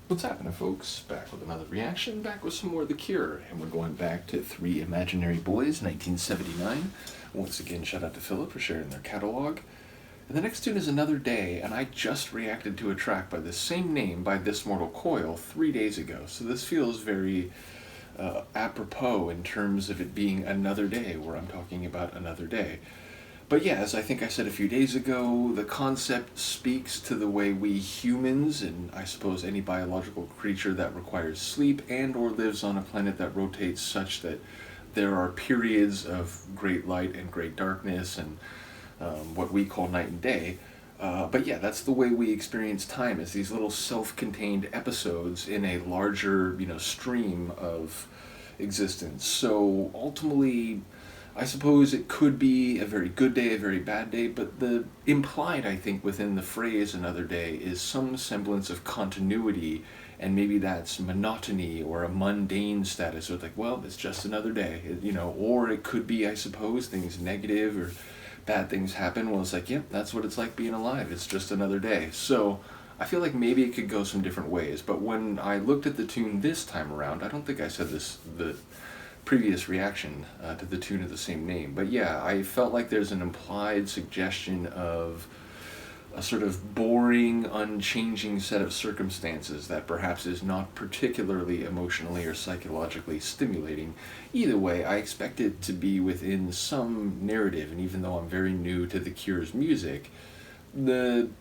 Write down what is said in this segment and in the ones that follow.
What's happening, folks? Back with another reaction, back with some more of The Cure, and we're going back to Three Imaginary Boys, 1979. Once again, shout out to Philip for sharing their catalog. And the next tune is Another Day, and I just reacted to a track by the same name by This Mortal Coil 3 days ago, so this feels very apropos in terms of it being another day, where I'm talking about another day. But yeah, as I think I said a few days ago, the concept speaks to the way we humans, and I suppose any biological creature that requires sleep and or lives on a planet that rotates such that there are periods of great light and great darkness and what we call night and day. But yeah, that's the way we experience time, as these little self-contained episodes in a larger, stream of existence. So ultimately, I suppose it could be a very good day, a very bad day, but the implied, I think, within the phrase another day is some semblance of continuity, and maybe that's monotony or a mundane status. So it's like, well, it's just another day, or it could be, I suppose, things negative or bad things happen. Well, it's like, yep, that's what it's like being alive. It's just another day. So I feel like maybe it could go some different ways, but when I looked at the tune this time around, I don't think I said this, the previous reaction to the tune of the same name. But yeah, I felt like there's an implied suggestion of a sort of boring, unchanging set of circumstances that perhaps is not particularly emotionally or psychologically stimulating. Either way, I expect it to be within some narrative, and even though I'm very new to The Cure's music, the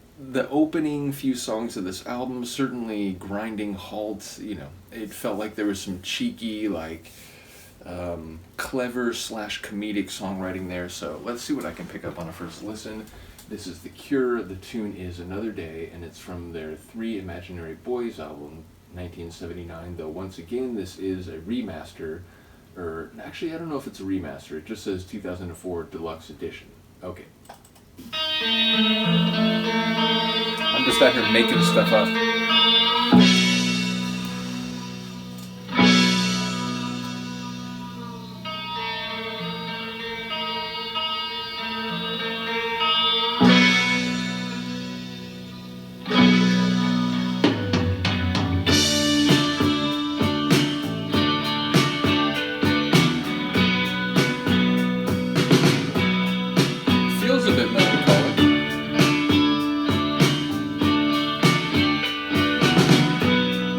opening few songs of this album, certainly grinding halt, it felt like there was some cheeky, clever / comedic songwriting there. So let's see what I can pick up on a first listen. This is The Cure, the tune is Another Day, and it's from their Three Imaginary Boys album, 1979, though once again this is a remaster, or actually I don't know if it's a remaster, it just says 2004 Deluxe Edition. Okay. I'm just out here making stuff up. Feels a bit melancholic.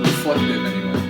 Reflective, anyway.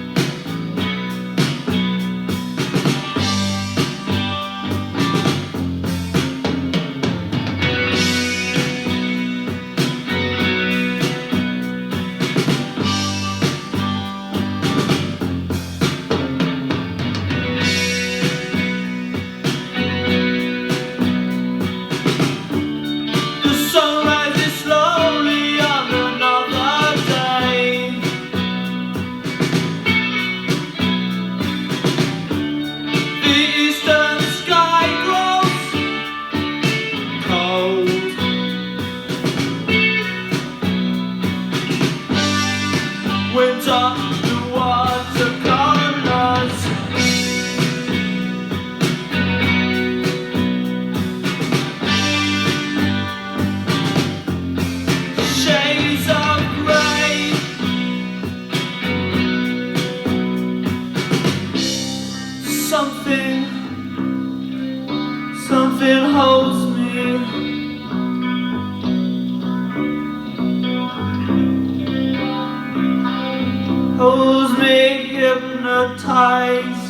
Something holds me. Holds me hypnotized.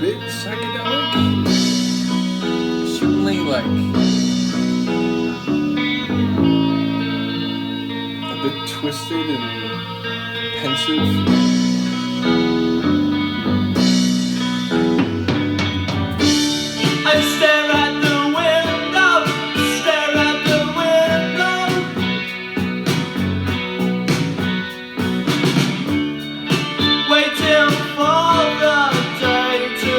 Bit psychedelic, certainly a bit twisted and pensive. I stare at the window, stare at the window, waiting for the day to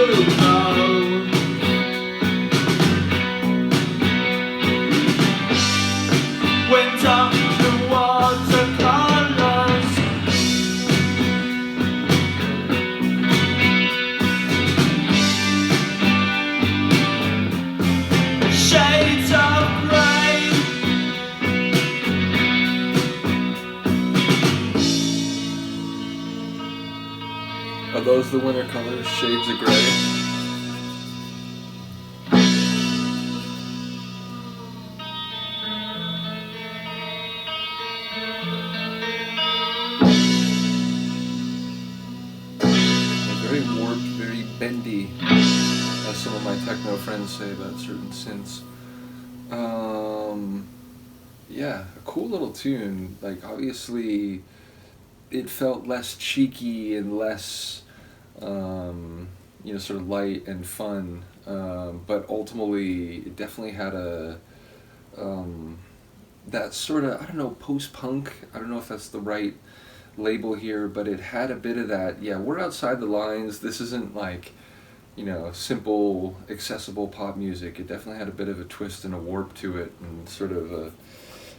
love the winter colors, shades of gray. Very warped, very bendy, as some of my techno friends say about certain synths. Yeah, a cool little tune. Like, obviously, it felt less cheeky and less, sort of light and fun. But ultimately, it definitely had that sort of, I don't know, post-punk. I don't know if that's the right label here, but it had a bit of that. Yeah, we're outside the lines. This isn't like, simple, accessible pop music. It definitely had a bit of a twist and a warp to it, and sort of a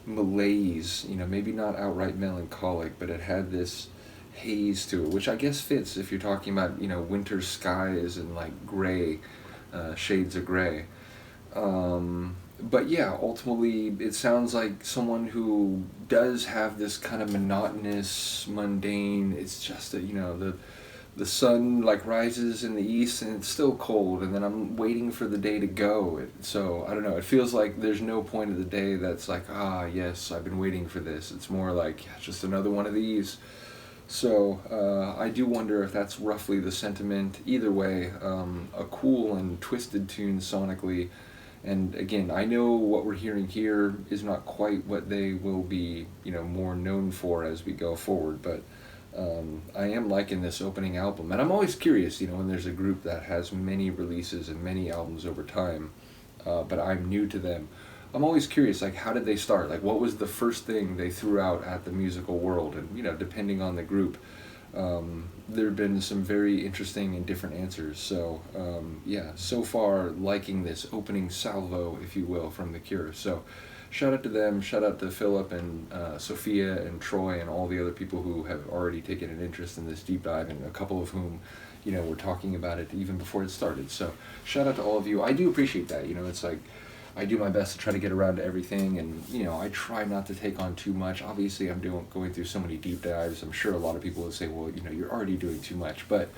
malaise. Maybe not outright melancholic, but it had this haze to it, which I guess fits if you're talking about winter skies and like gray, shades of gray. But yeah, ultimately, it sounds like someone who does have this kind of monotonous, mundane. It's just that the sun like rises in the east and it's still cold, and then I'm waiting for the day to go. So I don't know. It feels like there's no point of the day that's like, yes, I've been waiting for this. It's more like, yeah, just another one of these. So I do wonder if that's roughly the sentiment. Either way, a cool and twisted tune sonically. And again, I know what we're hearing here is not quite what they will be, more known for as we go forward. But I am liking this opening album, and I'm always curious, when there's a group that has many releases and many albums over time, but I'm new to them. I'm always curious, like, how did they start? Like, what was the first thing they threw out at the musical world? And depending on the group, there have been some very interesting and different answers. So yeah, so far liking this opening salvo, if you will, from The Cure. So shout out to them, shout out to Philip and Sophia and Troy and all the other people who have already taken an interest in this deep dive, and a couple of whom were talking about it even before it started. So shout out to all of you. I do appreciate that. It's like, I do my best to try to get around to everything, and I try not to take on too much. Obviously, I'm going through so many deep dives. I'm sure a lot of people would say, well, you're already doing too much. But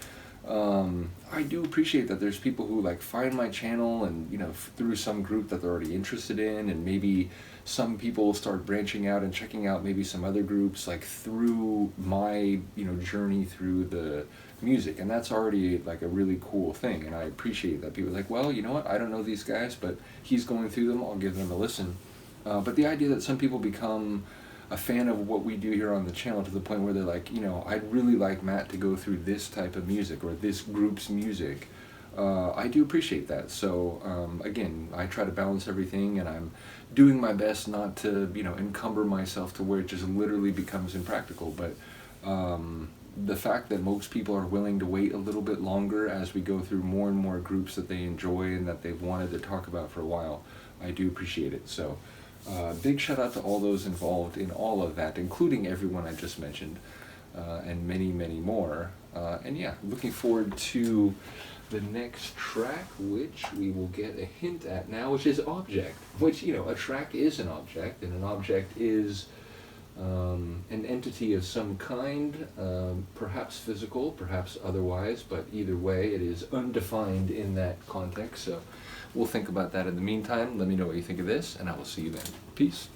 I do appreciate that there's people who like find my channel and through some group that they're already interested in, and maybe some people start branching out and checking out maybe some other groups like through my journey through the music, and that's already like a really cool thing. And I appreciate that people are like, well, you know what, I don't know these guys, but he's going through them, I'll give them a listen. But the idea that some people become a fan of what we do here on the channel to the point where they're like, I'd really like Matt to go through this type of music or this group's music, I do appreciate that. So again, I try to balance everything, and I'm doing my best not to encumber myself to where it just literally becomes impractical. But the fact that most people are willing to wait a little bit longer as we go through more and more groups that they enjoy and that they've wanted to talk about for a while, I do appreciate it. So big shout out to all those involved in all of that, including everyone I just mentioned, and many, many more. And yeah, looking forward to the next track, which we will get a hint at now, which is Object. Which, a track is an object, and an object is an entity of some kind, perhaps physical, perhaps otherwise, but either way, it is undefined in that context. So we'll think about that in the meantime. Let me know what you think of this, and I will see you then. Peace.